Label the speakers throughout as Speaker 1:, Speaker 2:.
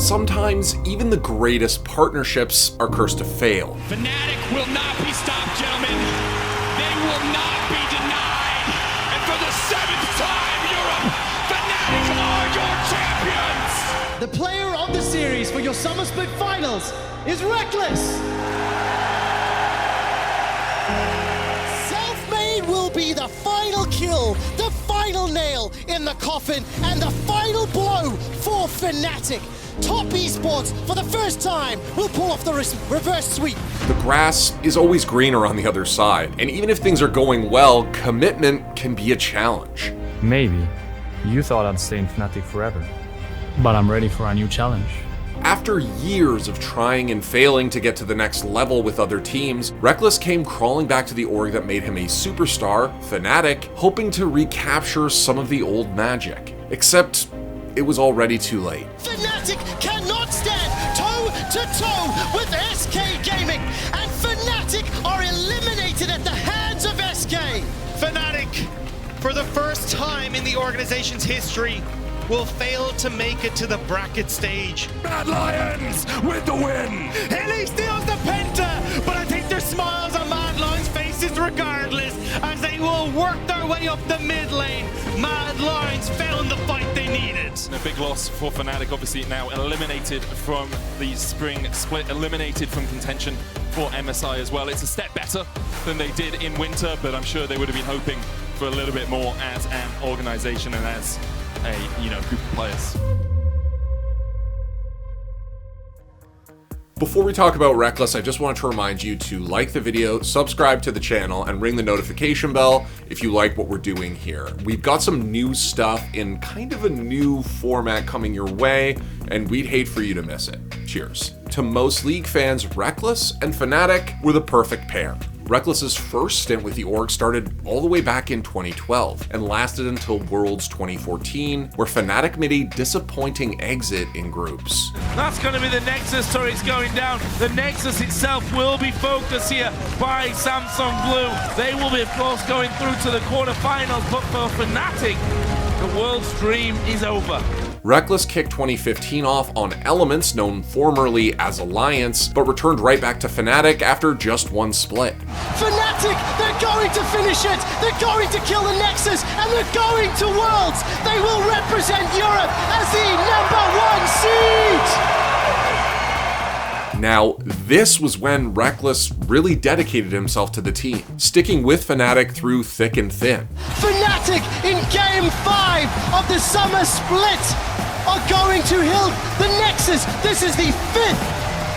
Speaker 1: sometimes even the greatest partnerships are cursed to fail.
Speaker 2: Fnatic will not be stopped, gentlemen. They will not be denied. And for the 7th time, Europe, Fnatic are your champions.
Speaker 3: The player of the series for your Summer Split Finals is Rekkles. Self-made will be the final kill, the final nail in the coffin, and the final blow for Fnatic. Top esports, for the first time, will pull off the reverse sweep.
Speaker 1: The grass is always greener on the other side, and even if things are going well, commitment can be a challenge.
Speaker 4: Maybe you thought I'd stay in Fnatic forever, but I'm ready for a new challenge.
Speaker 1: After years of trying and failing to get to the next level with other teams, Rekkles came crawling back to the org that made him a superstar, Fnatic, hoping to recapture some of the old magic. Except, it was already too late.
Speaker 3: Fnatic cannot stand toe-to-toe with SK Gaming, and Fnatic are eliminated at the hands of SK.
Speaker 5: Fnatic, for the first time in the organization's history, will fail to make it to the bracket stage.
Speaker 2: Mad Lions with the win.
Speaker 5: Hilly steals the penta, but I think there's smiles on Mad Lions' faces regardless, as they will work their way up the mid lane. Mad Lions found the fight they needed.
Speaker 6: A big loss for Fnatic, obviously now eliminated from the spring split, eliminated from contention for MSI as well. It's a step better than they did in winter, but I'm sure they would have been hoping for a little bit more as an organization and as a group of players.
Speaker 1: Before we talk about Rekkles, I just want to remind you to like the video, subscribe to the channel, and ring the notification bell if you like what we're doing here. We've got some new stuff in kind of a new format coming your way, and we'd hate for you to miss it. Cheers. To most League fans, Rekkles and Fnatic were the perfect pair. Rekkles' first stint with the org started all the way back in 2012 and lasted until Worlds 2014, where Fnatic made a disappointing exit in groups.
Speaker 7: That's going to be the Nexus turrets going down. The Nexus itself will be focused here by Samsung Blue. They will be, of course, going through to the quarterfinals, but for Fnatic, the world's dream is over.
Speaker 1: Rekkles kicked 2015 off on Elements, known formerly as Alliance, but returned right back to Fnatic after just one split.
Speaker 3: Fnatic, they're going to finish it! They're going to kill the Nexus, and they're going to Worlds! They will represent Europe as the #1 seed!
Speaker 1: Now, this was when Rekkles really dedicated himself to the team, sticking with Fnatic through thick and thin.
Speaker 3: Fnatic in Game 5 of the Summer Split are going to Hilt the Nexus. This is the 5th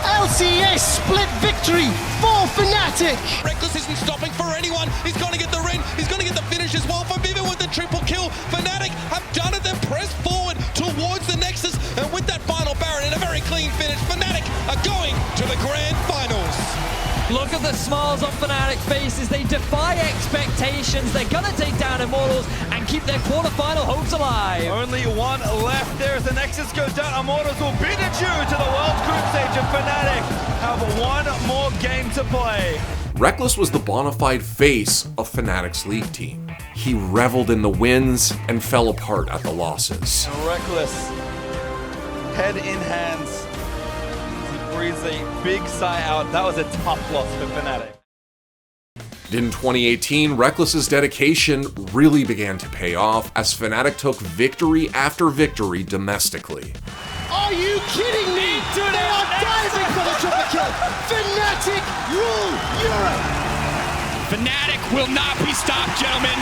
Speaker 3: LCS split victory for Fnatic.
Speaker 8: Rekkles isn't stopping for anyone. He's going to get the win. He's going to get the finish as well for Vivian with the triple kill. Fnatic have done it. They've pressed forward towards the Nexus, and with that final Baron and a very clean finish, Fnatic are going to the grand finals.
Speaker 9: Look at the smiles on Fnatic faces. They defy expectations. They're gonna take down Immortals and keep their quarterfinal hopes alive.
Speaker 10: Only one left there as the Nexus goes down. Immortals will beat it to the World Group stage, and Fnatic have one more game to play.
Speaker 1: Rekkles was the bona fide face of Fnatic's League team. He reveled in the wins and fell apart at the losses.
Speaker 10: Rekkles, head in hands. Breathes a big sigh out. That was a tough loss for Fnatic.
Speaker 1: In 2018, Rekkles' dedication really began to pay off as Fnatic took victory after victory domestically.
Speaker 3: Are you kidding me? They are diving for the triple kill. Fnatic rule Europe.
Speaker 2: Fnatic will not be stopped, gentlemen.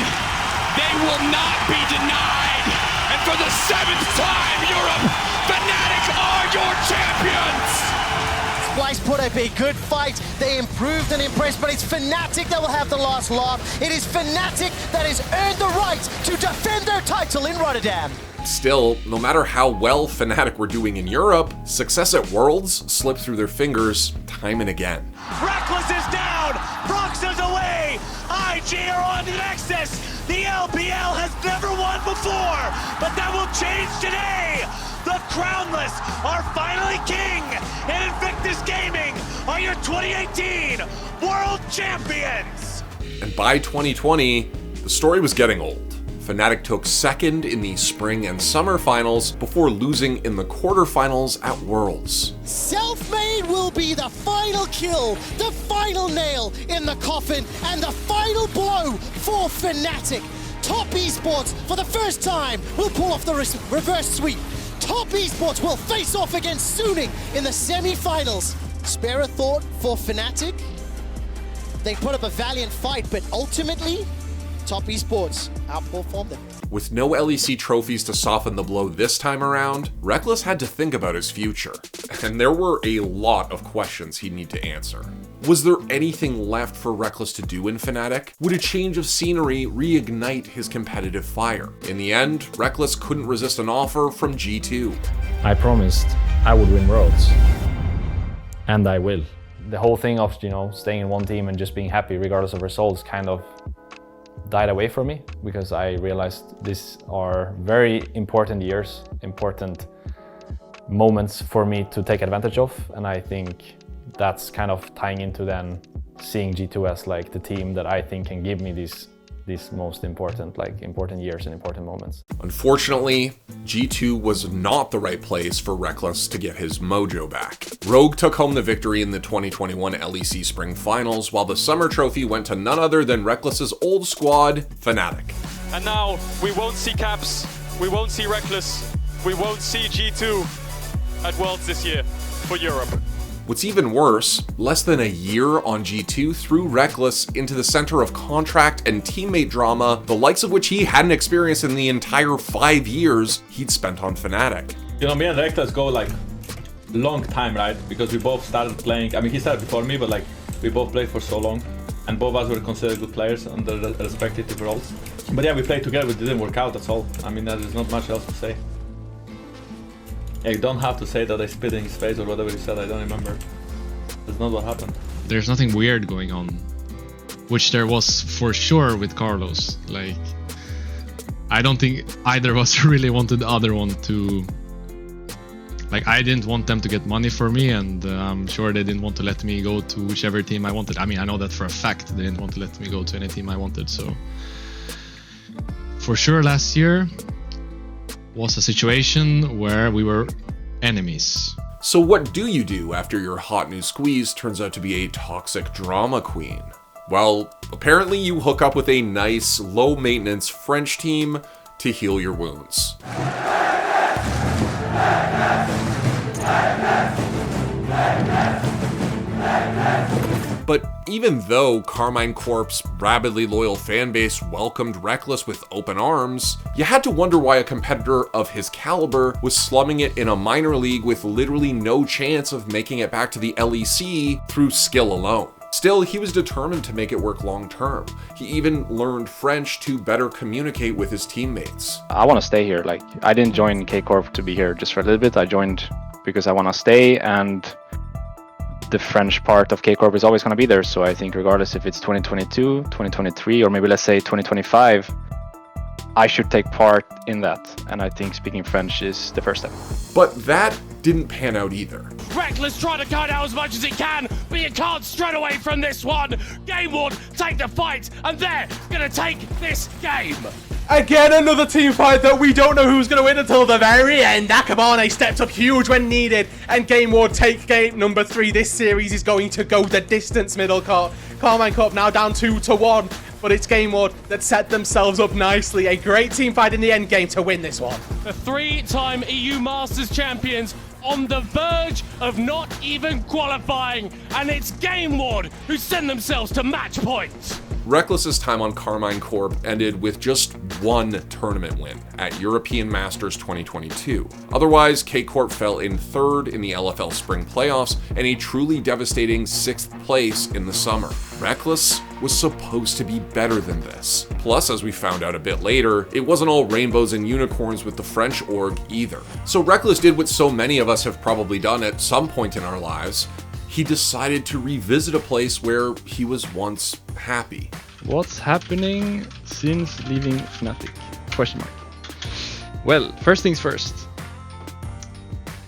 Speaker 2: They will not be denied. And for the 7th time, Europe, Fnatic are your champions.
Speaker 3: Splice put up a good fight. They improved and impressed, but it's Fnatic that will have the last laugh. It is Fnatic that has earned the right to defend their title in Rotterdam.
Speaker 1: Still, no matter how well Fnatic were doing in Europe, success at Worlds slipped through their fingers time and again.
Speaker 5: Rekkles is down. Prox is away. IG are on the Nexus. The LPL has never won before, but that will change today. The Crownless are finally king, and Invictus Gaming are your 2018 World Champions!
Speaker 1: And by 2020, the story was getting old. Fnatic took second in the spring and summer finals before losing in the quarterfinals at Worlds.
Speaker 3: Self-made will be the final kill, the final nail in the coffin, and the final blow for Fnatic. Top esports, for the first time, will pull off the reverse sweep. Top esports will face off against Suning in the semi-finals. Spare a thought for Fnatic. They put up a valiant fight, but ultimately, Top esports outperformed them.
Speaker 1: With no LEC trophies to soften the blow this time around, Rekkles had to think about his future. And there were a lot of questions he'd need to answer. Was there anything left for Rekkles to do in Fnatic? Would a change of scenery reignite his competitive fire? In the end, Rekkles couldn't resist an offer from G2.
Speaker 4: I promised I would win Worlds. And I will. The whole thing of, staying in one team and just being happy regardless of results kind of died away for me, because I realized these are very important years, important moments for me to take advantage of, and I think that's kind of tying into then seeing G2 as like the team that I think can give me these most important years and important moments.
Speaker 1: Unfortunately, G2 was not the right place for Rekkles to get his mojo back. Rogue took home the victory in the 2021 LEC Spring Finals, while the Summer Trophy went to none other than Rekkles' old squad, Fnatic.
Speaker 11: And now, we won't see Caps, we won't see Rekkles, we won't see G2 at Worlds this year for Europe.
Speaker 1: What's even worse, less than a year on G2 threw Rekkles into the center of contract and teammate drama, the likes of which he hadn't experienced in the entire 5 years he'd spent on Fnatic.
Speaker 12: Me and Rekkles go like long time, right? Because we both started playing, he started before me, but we both played for so long. And both of us were considered good players on the respective roles. But yeah, we played together, it didn't work out, that's all. There's not much else to say. Yeah, you don't have to say that I spit in his face or whatever you said, I don't remember. That's not what happened.
Speaker 13: There's nothing weird going on, which there was for sure with Carlos. I don't think either of us really wanted the other one to... I didn't want them to get money for me, and I'm sure they didn't want to let me go to whichever team I wanted. I know that for a fact, they didn't want to let me go to any team I wanted, so... For sure last year was a situation where we were enemies.
Speaker 1: So what do you do after your hot new squeeze turns out to be a toxic drama queen? Well, apparently you hook up with a nice, low-maintenance French team to heal your wounds. But even though Karmine Corp's rabidly loyal fanbase welcomed Rekkles with open arms, you had to wonder why a competitor of his caliber was slumming it in a minor league with literally no chance of making it back to the LEC through skill alone. Still, he was determined to make it work long term. He even learned French to better communicate with his teammates.
Speaker 14: I want to stay here. I didn't join K-Corp to be here just for a little bit. I joined because I want to stay, and the French part of K-Corp is always going to be there. So I think regardless if it's 2022, 2023, or maybe let's say 2025, I should take part in that. And I think speaking French is the first step.
Speaker 1: But that didn't pan out either.
Speaker 5: Rekkles trying to cut out as much as he can, but you can't strut away from this one. Game Ward take the fight, and they're going to take this game.
Speaker 15: Again, another team fight that we don't know who's going to win until the very end. Akabane steps up huge when needed, and Game Ward take game number 3. This series is going to go the distance, middle court. Karmine Corp now down 2-1, but it's Game Ward that set themselves up nicely. A great team fight in the end game to win this one.
Speaker 5: The 3-time EU Masters champions on the verge of not even qualifying, and it's Game Ward who send themselves to match point.
Speaker 1: Rekkles' time on Karmine Corp ended with just one tournament win at European Masters 2022. Otherwise, K-Corp fell in 3rd in the LFL Spring Playoffs and a truly devastating 6th place in the summer. Rekkles was supposed to be better than this. Plus, as we found out a bit later, it wasn't all rainbows and unicorns with the French org either. So Rekkles did what so many of us have probably done at some point in our lives. He decided to revisit a place where he was once happy.
Speaker 14: What's happening since leaving Fnatic? Question mark. Well, first things first.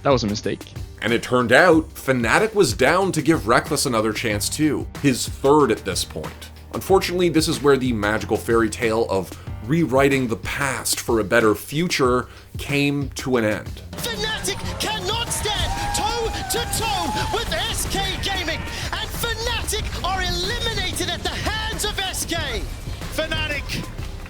Speaker 14: That was a mistake.
Speaker 1: And it turned out, Fnatic was down to give Rekkles another chance too, his 3rd at this point. Unfortunately, this is where the magical fairy tale of rewriting the past for a better future came to an end.
Speaker 3: Fnatic cannot stand toe-to-toe with SK Gaming, and Fnatic are eliminated at the hands of SK.
Speaker 5: Fnatic,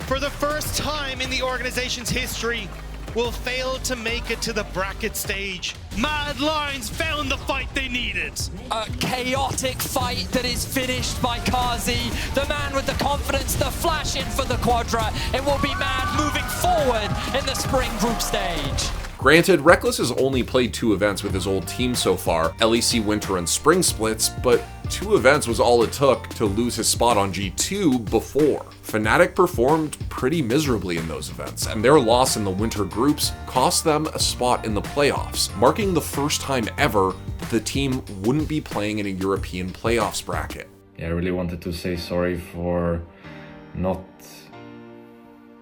Speaker 5: for the first time in the organization's history, will fail to make it to the bracket stage. Mad Lions found the fight they needed.
Speaker 9: A chaotic fight that is finished by Kazi, the man with the confidence to flash in for the Quadra. It will be Mad moving forward in the spring group stage.
Speaker 1: Granted, Rekkles has only played 2 events with his old team so far, LEC Winter and Spring Splits, but 2 events was all it took to lose his spot on G2 before. Fnatic performed pretty miserably in those events, and their loss in the Winter groups cost them a spot in the playoffs, marking the first time ever that the team wouldn't be playing in a European playoffs bracket.
Speaker 4: Yeah, I really wanted to say sorry for not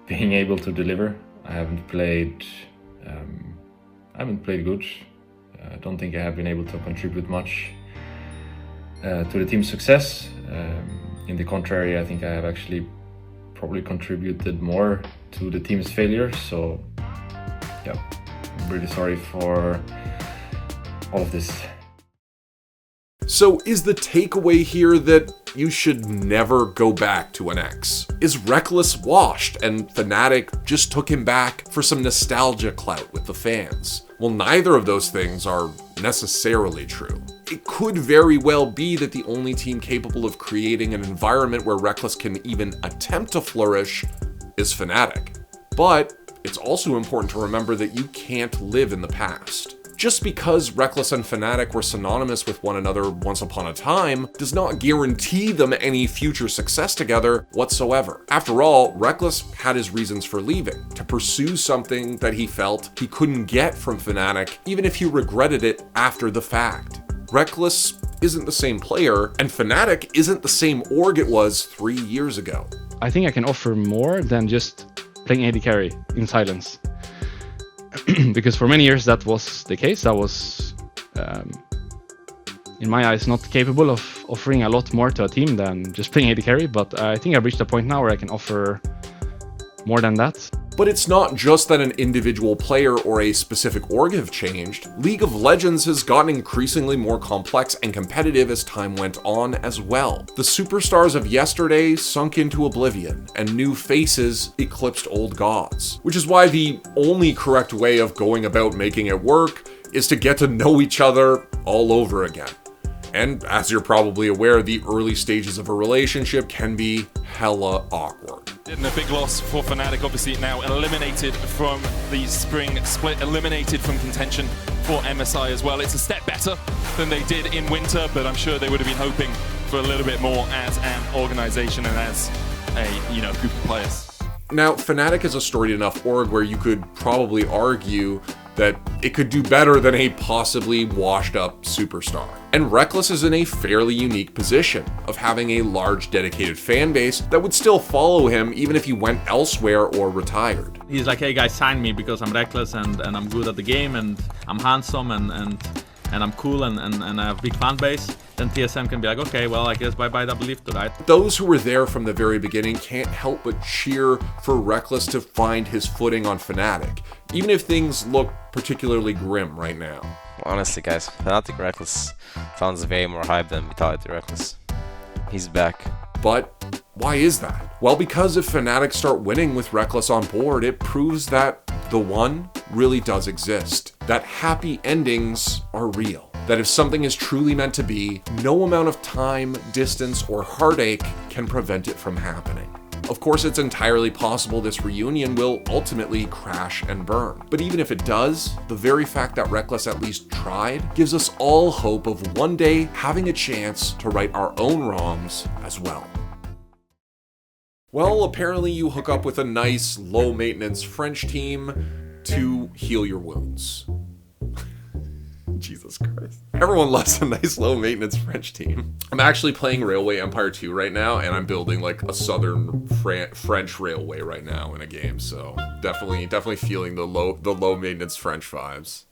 Speaker 4: being able to deliver. I haven't played good. I don't think I have been able to contribute much to the team's success. In the contrary, I think I have actually probably contributed more to the team's failure. So yeah, I'm really sorry for all of this.
Speaker 1: So is the takeaway here that you should never go back to an X? Is Rekkles washed and Fnatic just took him back for some nostalgia clout with the fans? Well, neither of those things are necessarily true. It could very well be that the only team capable of creating an environment where Rekkles can even attempt to flourish is Fnatic. But it's also important to remember that you can't live in the past. Just because Rekkles and Fnatic were synonymous with one another once upon a time does not guarantee them any future success together whatsoever. After all, Rekkles had his reasons for leaving, to pursue something that he felt he couldn't get from Fnatic, even if he regretted it after the fact. Rekkles isn't the same player, and Fnatic isn't the same org it was 3 years ago.
Speaker 14: I think I can offer more than just playing AD carry in silence. Because for many years that was the case. I was, in my eyes, not capable of offering a lot more to a team than just playing AD carry, but I think I've reached a point now where I can offer more than that.
Speaker 1: But it's not just that an individual player or a specific org have changed. League of Legends has gotten increasingly more complex and competitive as time went on as well. The superstars of yesterday sunk into oblivion, and new faces eclipsed old gods. Which is why the only correct way of going about making it work is to get to know each other all over again. And as you're probably aware, the early stages of a relationship can be hella awkward.
Speaker 6: And a big loss for Fnatic, obviously now eliminated from the spring split, eliminated from contention for MSI as well. It's a step better than they did in winter, but I'm sure they would have been hoping for a little bit more as an organization and as a group of players.
Speaker 1: Now, Fnatic is a storied enough org where you could probably argue that it could do better than a possibly washed up superstar. And Rekkles is in a fairly unique position of having a large dedicated fan base that would still follow him even if he went elsewhere or retired.
Speaker 12: He's like, hey guys, sign me because I'm Rekkles and I'm good at the game and I'm handsome and I'm cool and I have a big fan base. Then TSM can be like, okay, well, I guess bye-bye double lift, right?
Speaker 1: Those who were there from the very beginning can't help but cheer for Rekkles to find his footing on Fnatic, even if things look particularly grim right now.
Speaker 16: Honestly, guys, Fnatic Rekkles sounds way more hype than Vitality Rekkles. He's back.
Speaker 1: But why is that? Well, because if Fnatic start winning with Rekkles on board, it proves that the one really does exist. That happy endings are real. That if something is truly meant to be, no amount of time, distance, or heartache can prevent it from happening. Of course, it's entirely possible this reunion will ultimately crash and burn. But even if it does, the very fact that Rekkles at least tried gives us all hope of one day having a chance to right our own wrongs as well. Well, apparently you hook up with a nice, low-maintenance French team to heal your wounds. Jesus Christ. Everyone loves a nice low-maintenance French team. I'm actually playing Railway Empire 2 right now, and I'm building like a southern French railway right now in a game, so definitely feeling the low-maintenance French vibes.